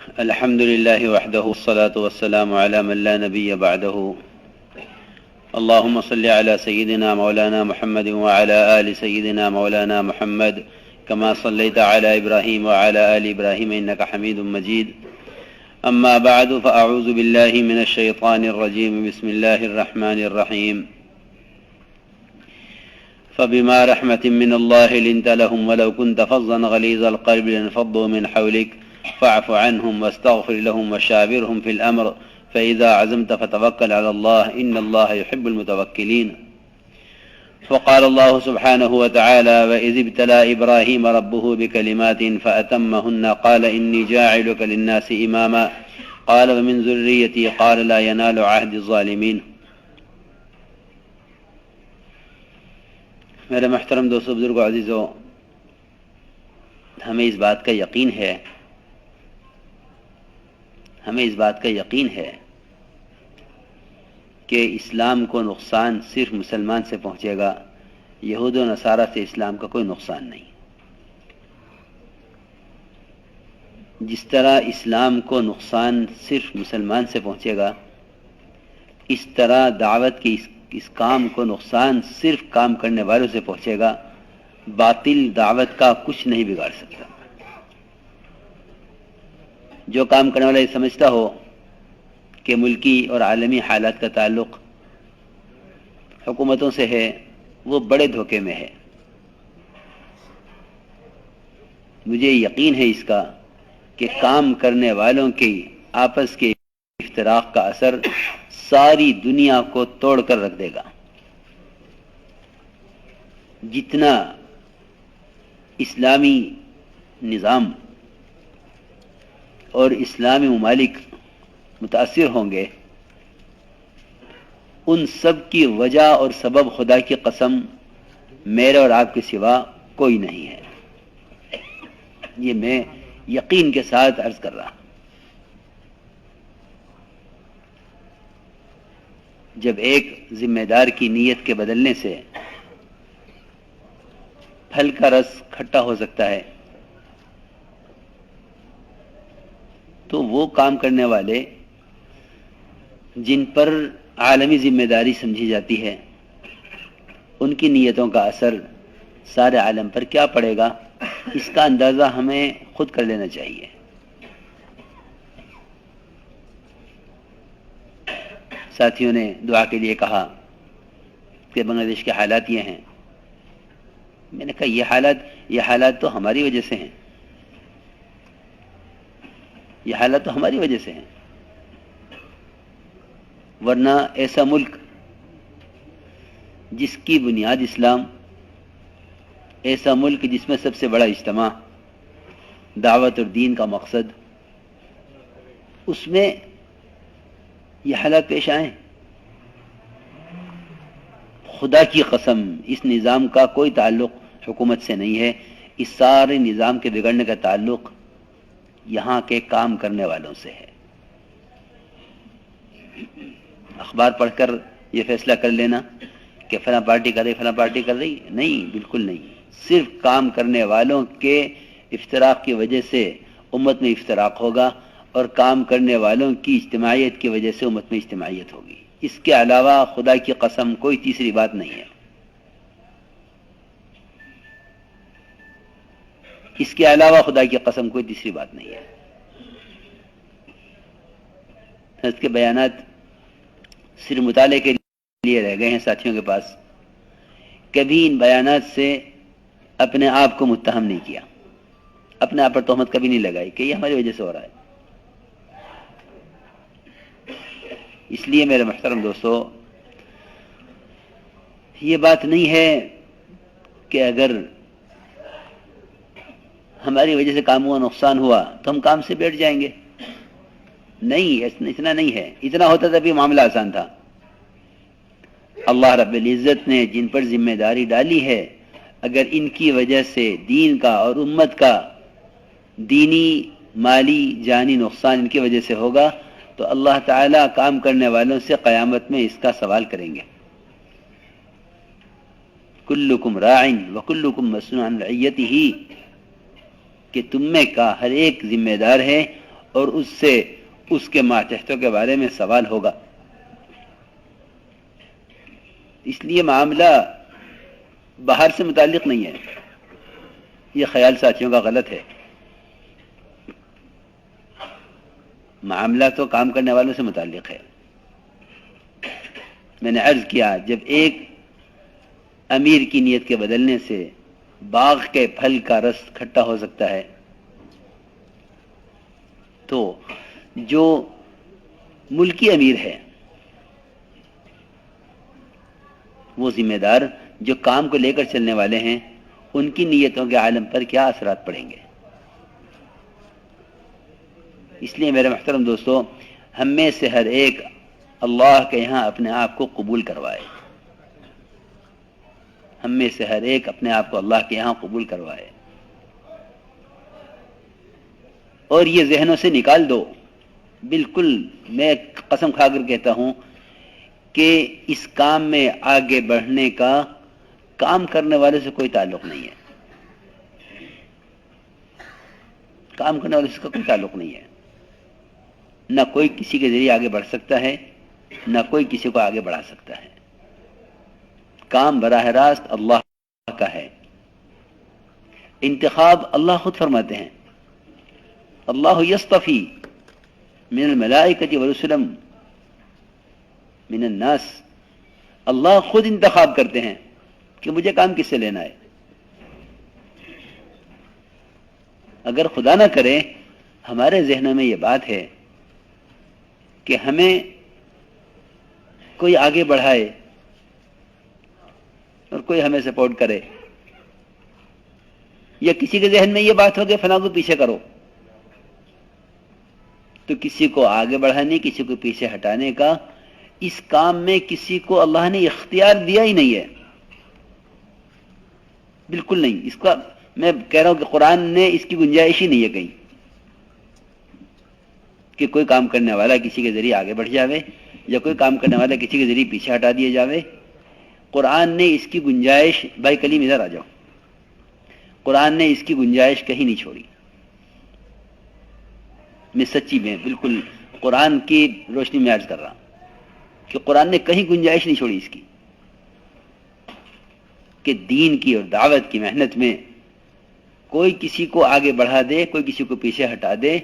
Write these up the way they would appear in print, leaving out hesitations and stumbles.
الحمد لله وحده والصلاة والسلام على من لا نبي بعده. اللهم صل على سيدنا مولانا محمد وعلى آل سيدنا مولانا محمد كما صليت على إبراهيم وعلى آل إبراهيم إنك حميد مجيد. أما بعد فأعوذ بالله من الشيطان الرجيم. بسم الله الرحمن الرحيم. فبما رحمة من الله لنت لهم ولو كنت فظا غليظ القلب لانفضوا من حولك فاعف عنهم واستغفر لهم وشاورهم في الأمر فإذا عزمت فتوكل على الله إن الله يحب المتوكلين. وقال الله سبحانه وتعالى وإذ ابتلى إبراهيم ربه بكلمات فأتمهن قال إني جاعلك للناس إماما قال ومن ذريتي قال لا ينال عهد الظالمين. میرے محترم دوستو، بزرگو، عزیزو، ہمیں اس بات کا یقین ہے کہ اسلام کو نقصان صرف مسلمان سے پہنچے گا، یہود و نصارہ سے اسلام کا کوئی نقصان نہیں. جس طرح اسلام کو نقصان صرف مسلمان سے پہنچے گا، اس طرح دعوت کے اس کام کو نقصان صرف کام کرنے والوں سے پہنچے گا. باطل دعوت کا کچھ نہیں بگاڑ سکتا. جو کام کرنے والا یہ سمجھتا ہو کہ ملکی اور عالمی حالات کا تعلق حکومتوں سے ہے، وہ بڑے دھوکے میں ہے. مجھے یقین ہے اس کا کہ کام کرنے والوں کی آپس کے افتراق کا اثر ساری دنیا کو توڑ کر رکھ دے گا. جتنا اسلامی نظام اور اسلامی ممالک متاثر ہوں گے، ان سب کی وجہ اور سبب خدا کی قسم میرے اور آپ کے سوا کوئی نہیں ہے. یہ میں یقین کے ساتھ عرض کر رہا ہوں. جب ایک ذمہ دار کی نیت کے بدلنے سے پھل کا رس کھٹا ہو سکتا ہے، تو وہ کام کرنے والے جن پر عالمی ذمہ داری سمجھی جاتی ہے، ان کی نیتوں کا اثر سارے عالم پر کیا پڑے گا، اس کا اندازہ ہمیں خود کر لینا چاہیے. ساتھیوں نے دعا کے لیے کہا کہ بنگلہ دیش کے حالات یہ ہیں. میں نے کہا یہ حالات تو ہماری وجہ سے ہیں. یہ حالات تو ہماری وجہ سے ہیں، ورنہ ایسا ملک جس کی بنیاد اسلام، ایسا ملک جس میں سب سے بڑا اجتماع دعوت اور دین کا مقصد، اس میں یہ حالات پیش آئیں. خدا کی قسم اس نظام کا کوئی تعلق حکومت سے نہیں ہے. اس سارے نظام کے بگڑنے کا تعلق یہاں کے کام کرنے والوں سے ہے. اخبار پڑھ کر یہ فیصلہ کر لینا کہ فلاں پارٹی کر رہی، فلاں پارٹی کر رہی، نہیں، بالکل نہیں. صرف کام کرنے والوں کے افتراق کی وجہ سے امت میں افتراق ہوگا، اور کام کرنے والوں کی اجتماعیت کی وجہ سے امت میں اجتماعیت ہوگی. اس کے علاوہ خدا کی قسم کوئی تیسری بات نہیں ہے. اس کے علاوہ خدا کی قسم کوئی تیسری بات نہیں ہے. حضرت کے بیانات صرف مطالعے کے لیے رہ گئے ہیں ساتھیوں کے پاس. کبھی ان بیانات سے اپنے آپ کو متہم نہیں کیا، اپنے آپ پر تہمت کبھی نہیں لگائی کہ یہ ہماری وجہ سے ہو رہا ہے. اس لیے میرے محترم دوستو، یہ بات نہیں ہے کہ اگر ہماری وجہ سے کاموں کا نقصان ہوا تو ہم کام سے بیٹھ جائیں گے. نہیں، اتنا نہیں ہے. اتنا ہوتا تب یہ معاملہ آسان تھا. اللہ رب العزت نے جن پر ذمہ داری ڈالی ہے، اگر ان کی وجہ سے دین کا اور امت کا دینی، مالی، جانی نقصان ان کی وجہ سے ہوگا تو اللہ تعالیٰ کام کرنے والوں سے قیامت میں اس کا سوال کریں گے. کلکم راعٍ وکلکم مسئول عن رعیتہ، کہ تم میں کا ہر ایک ذمہ دار ہے اور اس سے اس کے ماتحتوں کے بارے میں سوال ہوگا. اس لیے معاملہ باہر سے متعلق نہیں ہے. یہ خیال ساتھیوں کا غلط ہے. معاملہ تو کام کرنے والوں سے متعلق ہے. میں نے عرض کیا جب ایک امیر کی نیت کے بدلنے سے باغ کے پھل کا رس کھٹا ہو سکتا ہے تو جو ملکی امیر ہے وہ ذمہ دار جو کام کو لے کر چلنے والے ہیں ان کی نیتوں کے عالم پر کیا اثرات پڑیں گے. اس لیے میرے محترم دوستو ہم میں سے ہر ایک اللہ کے یہاں اپنے آپ کو قبول کروائے. ہم میں سے ہر ایک اپنے آپ کو اللہ کے یہاں قبول کروائے اور یہ ذہنوں سے نکال دو. بالکل میں قسم کھا کر کہتا ہوں کہ اس کام میں آگے بڑھنے کا کام کرنے والے سے کوئی تعلق نہیں ہے. کام کرنے والے سے کوئی تعلق نہیں ہے. نہ کوئی کسی کے ذریعے آگے بڑھ سکتا ہے نہ کوئی کسی کو آگے بڑھا سکتا ہے. کام براہ راست اللہ کا ہے. انتخاب اللہ خود فرماتے ہیں. اللہ یصطفی من الملائکۃ ورسلا من الناس. اللہ خود انتخاب کرتے ہیں کہ مجھے کام کس سے لینا ہے. اگر خدا نہ کرے ہمارے ذہنوں میں یہ بات ہے کہ ہمیں کوئی آگے بڑھائے اور کوئی ہمیں سپورٹ کرے, یا کسی کے ذہن میں یہ بات ہو کہ فلاں کو پیچھے کرو, تو کسی کو آگے بڑھانے کسی کو پیچھے ہٹانے کا اس کام میں کسی کو اللہ نے اختیار دیا ہی نہیں ہے. بالکل نہیں. اس کا میں کہہ رہا ہوں کہ قرآن نے اس کی گنجائش ہی نہیں ہے کہیں کہ کوئی کام کرنے والا کسی کے ذریعے آگے بڑھ جاوے یا کوئی کام کرنے والا کسی کے ذریعے پیچھے ہٹا دیا جاوے. قرآن نے اس کی گنجائش, بھائی کلیم ادھر آ جاؤ, قرآن نے اس کی گنجائش کہیں نہیں چھوڑی. میں سچی میں بالکل قرآن کی روشنی میں عرض کر رہا ہوں کہ قرآن نے کہیں گنجائش نہیں چھوڑی اس کی کہ دین کی اور دعوت کی محنت میں کوئی کسی کو آگے بڑھا دے کوئی کسی کو پیچھے ہٹا دے.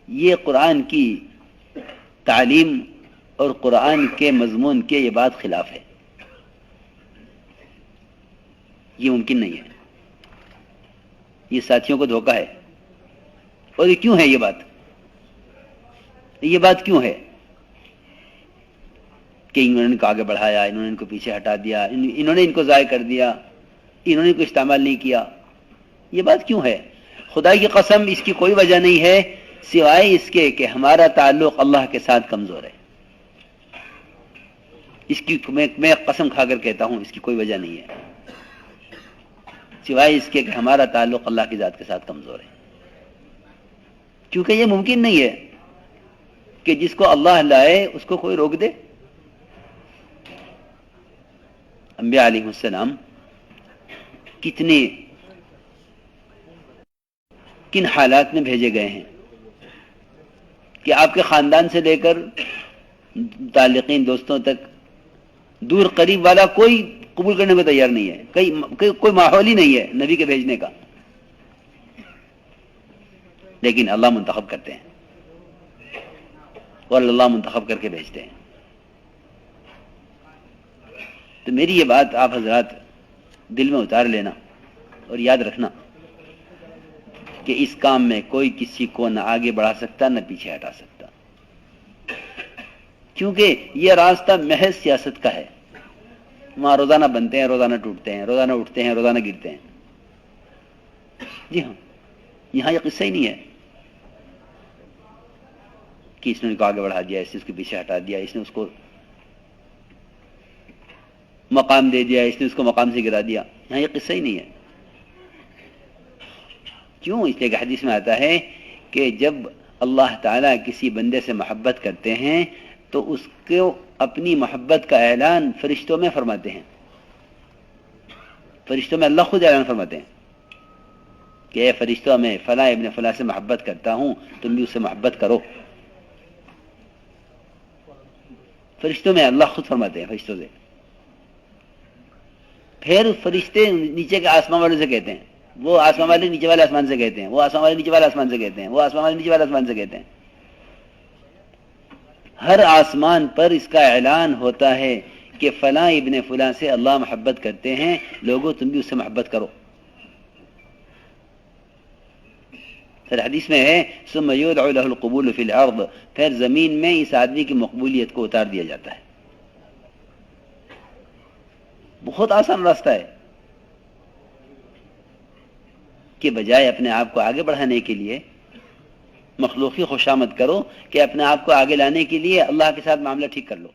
یہ قرآن کی تعلیم اور قرآن کے مضمون کے یہ بات خلاف ہے. یہ ممکن نہیں ہے. یہ ساتھیوں کو دھوکہ ہے. اور یہ کیوں ہے یہ بات کیوں ہے کہ انہوں نے ان کو آگے بڑھایا, انہوں نے ان کو پیچھے ہٹا دیا, انہوں نے ان کو ضائع کر دیا, انہوں نے ان کو استعمال نہیں کیا. یہ بات کیوں ہے؟ خدا کی قسم اس کی کوئی وجہ نہیں ہے سوائے اس کے کہ ہمارا تعلق اللہ کے ساتھ کمزور ہے. اس کی میں قسم کھا کر کہتا ہوں اس کی کوئی وجہ نہیں ہے سوائے اس کے کہ ہمارا تعلق اللہ کی ذات کے ساتھ کمزور ہے. کیونکہ یہ ممکن نہیں ہے کہ جس کو اللہ لائے اس کو کوئی روک دے. انبیاء علیہ السلام کن حالات میں بھیجے گئے ہیں کہ آپ کے خاندان سے لے کر متعلقین دوستوں تک دور قریب والا کوئی قبول کرنے کو تیار نہیں ہے. کوئی ماحول ہی نہیں ہے نبی کے بھیجنے کا. لیکن اللہ منتخب کرتے ہیں اور اللہ منتخب کر کے بھیجتے ہیں. تو میری یہ بات آپ حضرات دل میں اتار لینا اور یاد رکھنا کہ اس کام میں کوئی کسی کو نہ آگے بڑھا سکتا نہ پیچھے ہٹا سکتا, کیونکہ یہ راستہ محض سیاست کا ہے. وہاں روزانہ بنتے ہیں, روزانہ ٹوٹتے ہیں, روزانہ اٹھتے ہیں, روزانہ گرتے ہیں. جی ہاں, یہاں یہ قصہ ہی نہیں ہے کہ اس نے ان کو آگے بڑھا دیا, اس نے اس کے پیچھے ہٹا دیا, اس نے اس کو مقام دے دیا, اس نے اس کو مقام سے گرا دیا. یہاں یہ قصہ ہی نہیں ہے. کیوں؟ اس لیے کہ حدیث میں آتا ہے کہ جب اللہ تعالیٰ کسی بندے سے محبت کرتے ہیں تو اس کو اپنی محبت کا اعلان فرشتوں میں فرماتے ہیں. فرشتوں میں اللہ خود اعلان فرماتے ہیں کہ اے فرشتوں میں فلاں ابن فلاں سے محبت کرتا ہوں، تم بھی اس سے محبت کرو. فرشتوں میں اللہ خود فرماتے ہیں فرشتوں سے. پھر فرشتے نیچے کے آسمان والوں سے کہتے ہیں، وہ آسمان والے نیچے والے آسمان سے کہتے ہیں، وہ آسمان والے نیچے والے آسمان سے کہتے ہیں، وہ آسمان والے نیچے والے آسمان سے کہتے ہیں. ہر آسمان پر اس کا اعلان ہوتا ہے کہ فلاں ابن فلاں سے اللہ محبت کرتے ہیں، لوگوں تم بھی اس سے محبت کرو. پھر حدیث میں ہے ثم يدعو له القبول في الارض، پھر زمین میں اس آدمی کی مقبولیت کو اتار دیا جاتا ہے. بہت آسان راستہ ہے کہ بجائے اپنے آپ کو آگے بڑھانے کے لیے مخلوقی خوشامد کرو کہ اپنے آپ کو آگے لانے کے لیے اللہ کے ساتھ معاملہ ٹھیک کر لو.